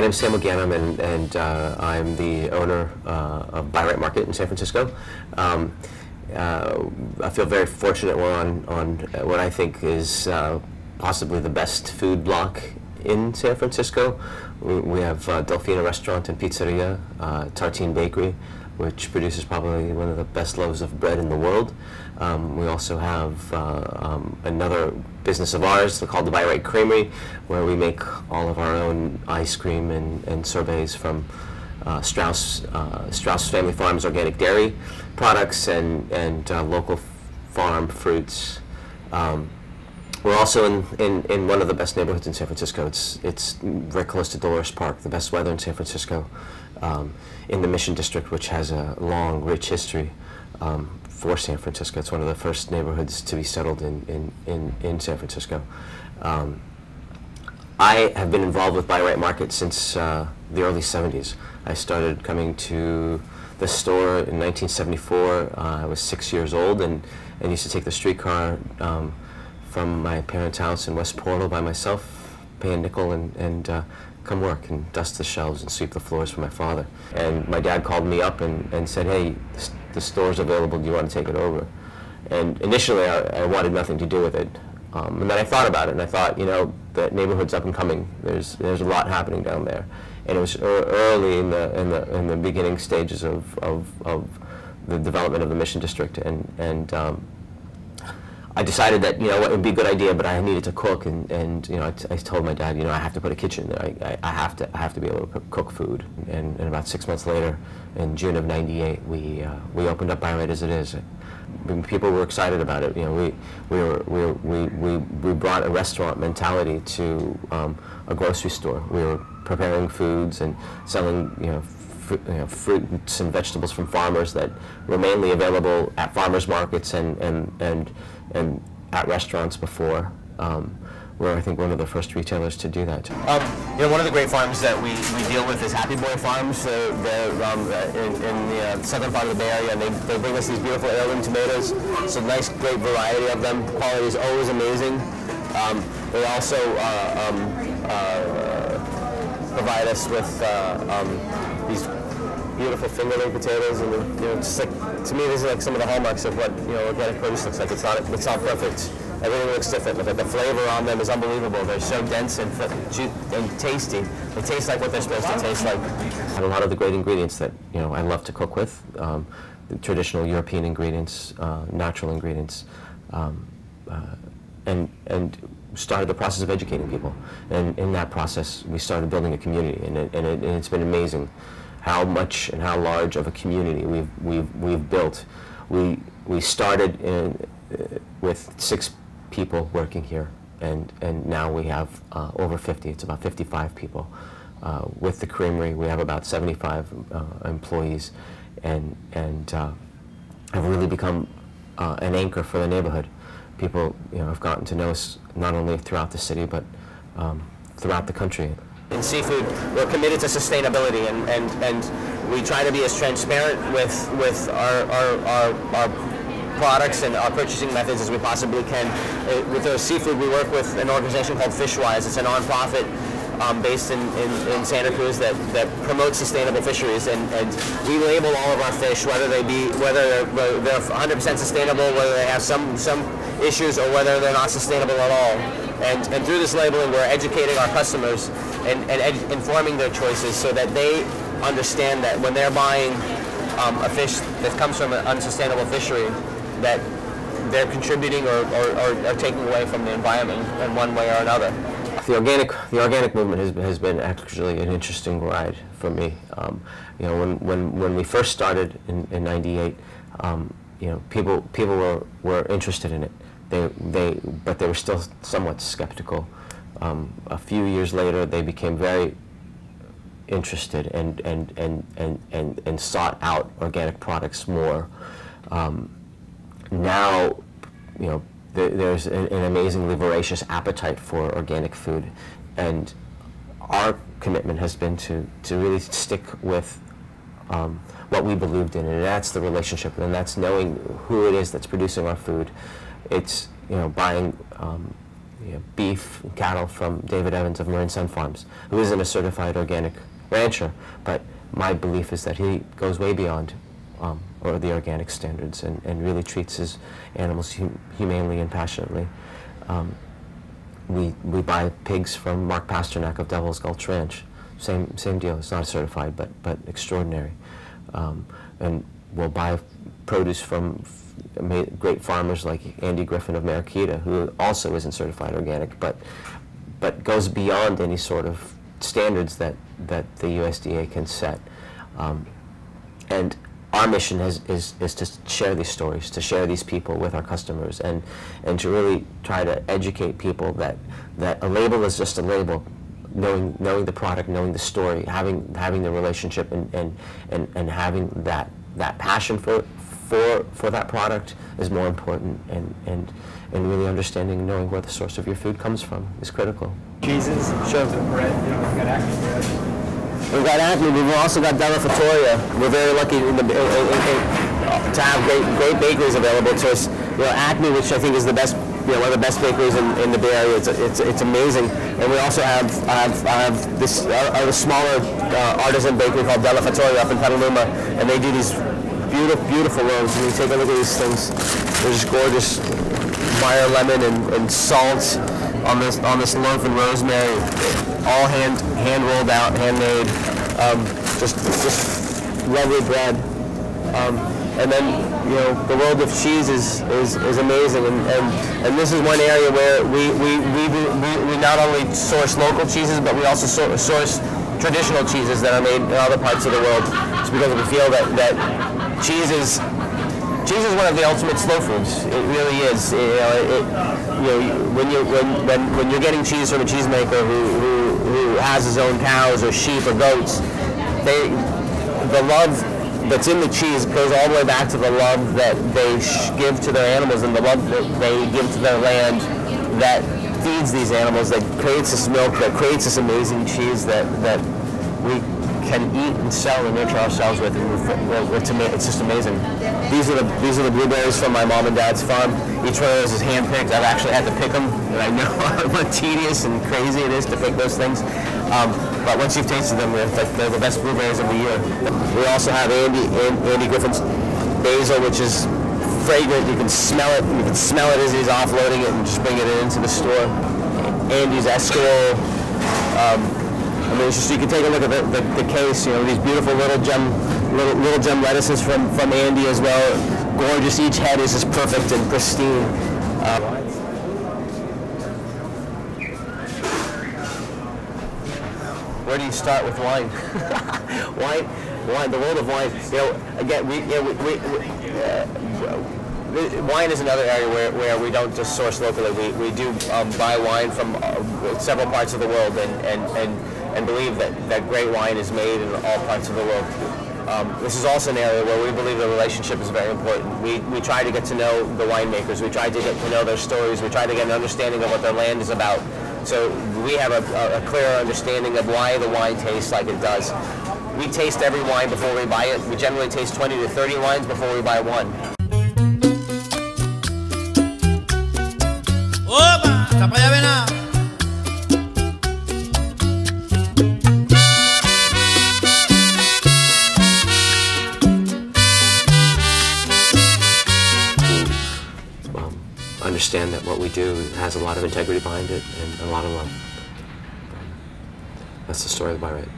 My name is Mogannam, and I'm the owner of Bi-Rite Market in San Francisco. I feel very fortunate we're on what I think is possibly the best food block in San Francisco. We have Delfina Restaurant and Pizzeria, Tartine Bakery, which produces probably one of the best loaves of bread in the world. We also have another business of ours called the Bi-Rite Creamery, where we make all of our own ice cream and sorbets from Strauss Family Farms organic dairy products and local farm fruits. We're also in one of the best neighborhoods in San Francisco. It's very close to Dolores Park, the best weather in San Francisco, in the Mission District, which has a long, rich history for San Francisco. It's one of the first neighborhoods to be settled in San Francisco. I have been involved with Bi-Rite Market since the early 70s. I started coming to the store in 1974. I was 6 years old and used to take the streetcar from my parents' house in West Portal by myself, pay a nickel and come work and dust the shelves and sweep the floors for my father. And my dad called me up and said, "Hey, the store's available, do you want to take it over?" And initially I wanted nothing to do with it. And then I thought about it and I thought, you know, the neighborhood's up and coming. There's a lot happening down there. And it was early in the beginning stages of the development of the Mission District, and I decided that, you know, it would be a good idea, but I needed to cook, and you know, I told my dad, you know, I have to put a kitchen there. I have to be able to cook food. And about 6 months later, in June of '98, we opened up Bi-Rite as it is. People were excited about it. You know, we brought a restaurant mentality to a grocery store. We were preparing foods and selling, you know, fruits and vegetables from farmers that were mainly available at farmers markets and at restaurants before. We're, I think, one of the first retailers to do that. You know, one of the great farms that we deal with is Happy Boy Farms. They're in the southern part of the Bay Area, and they bring us these beautiful heirloom tomatoes. It's a nice, great variety of them. The quality is always amazing. They also provide us with these beautiful fingerling potatoes, and you know, just like, to me, these are like some of the hallmarks of what, you know, organic produce looks like. It's not perfect. Everything looks different, but the flavor on them is unbelievable. They're so dense and tasty. They taste like what they're supposed to taste like. I have a lot of the great ingredients that, you know, I love to cook with. The traditional European ingredients, natural ingredients, and started the process of educating people. And in that process, we started building a community, and it's been amazing how much and how large of a community we've built. We started with 6 people working here, and now we have over 50. It's about 55 people. With the creamery, we have about 75 employees, and have really become an anchor for the neighborhood. People, you know, have gotten to know us not only throughout the city, but throughout the country. In seafood, we're committed to sustainability, and we try to be as transparent with our products and our purchasing methods as we possibly can. With our seafood, we work with an organization called Fishwise. It's a nonprofit based in Santa Cruz that promotes sustainable fisheries, and we label all of our fish, whether they're 100% sustainable, whether they have some issues, or whether they're not sustainable at all. And through this labeling, we're educating our customers and informing their choices so that they understand that when they're buying a fish that comes from an unsustainable fishery, that they're contributing or taking away from the environment in one way or another. The organic movement has been actually an interesting ride for me. You know, when we first started in '98, you know, people were interested in it. But they were still somewhat skeptical. A few years later, they became very interested and sought out organic products more. Now, you know, there's an amazingly voracious appetite for organic food, and our commitment has been to really stick with what we believed in, and that's the relationship, and that's knowing who it is that's producing our food. It's, you know, buying beef and cattle from David Evans of Marin Sun Farms, who isn't a certified organic rancher, but my belief is that he goes way beyond or the organic standards and really treats his animals humanely and passionately. We buy pigs from Mark Pasternak of Devil's Gulch Ranch. Same deal. It's not certified, but extraordinary. And we'll buy produce from great farmers like Andy Griffin of Mariquita, who also isn't certified organic, but goes beyond any sort of standards that the USDA can set. And our mission is to share these stories, to share these people with our customers, and to really try to educate people that a label is just a label. Knowing the product, knowing the story, having the relationship, and having that passion for that product is more important, and really understanding, knowing where the source of your food comes from is critical. Cheeses, sure. Bread, we've got Acme bread. We've got Acme, we've also got Della Fattoria. We're very lucky to have great bakeries available to us. Acme, which I think is the best, one of the best bakeries in the Bay Area. It's amazing. And we also have this a smaller artisan bakery called Della Fattoria up in Petaluma, and they do these beautiful loaves. And you take a look at these things; they're just gorgeous. Meyer lemon and salt on this loaf and rosemary, all hand rolled out, handmade. Just lovely bread. And then, the world of cheese is amazing, and this is one area where we not only source local cheeses, but we also source traditional cheeses that are made in other parts of the world. It's because we feel that cheese is one of the ultimate slow foods. It really is. When you're getting cheese from a cheesemaker who has his own cows or sheep or goats, the love that's in the cheese goes all the way back to the love that they give to their animals and the love that they give to their land that feeds these animals, that creates this milk, that creates this amazing cheese that we can eat and sell and nurture ourselves with, and it's just amazing. These are the blueberries from my mom and dad's farm. Each one of those is hand-picked. I've actually had to pick them, and I know how tedious and crazy it is to pick those things. But once you've tasted them, they're the best blueberries of the year. We also have Andy Griffin's basil, which is fragrant. You can smell it. You can smell it as he's offloading it and just bring it into the store. Andy's escarole. You can take a look at the case. These beautiful little gem lettuces from Andy as well. Gorgeous. Each head is just perfect and pristine. Where do you start with wine? Wine. The world of wine. Again, wine is another area where we don't just source locally. We do buy wine from several parts of the world, and believe that great wine is made in all parts of the world. This is also an area where we believe the relationship is very important. We try to get to know the winemakers. We try to get to know their stories. We try to get an understanding of what their land is about. So we have a clear understanding of why the wine tastes like it does. We taste every wine before we buy it. We generally taste 20 to 30 wines before we buy one. Understand that what we do has a lot of integrity behind it and a lot of love. That's the story of Bi-Rite.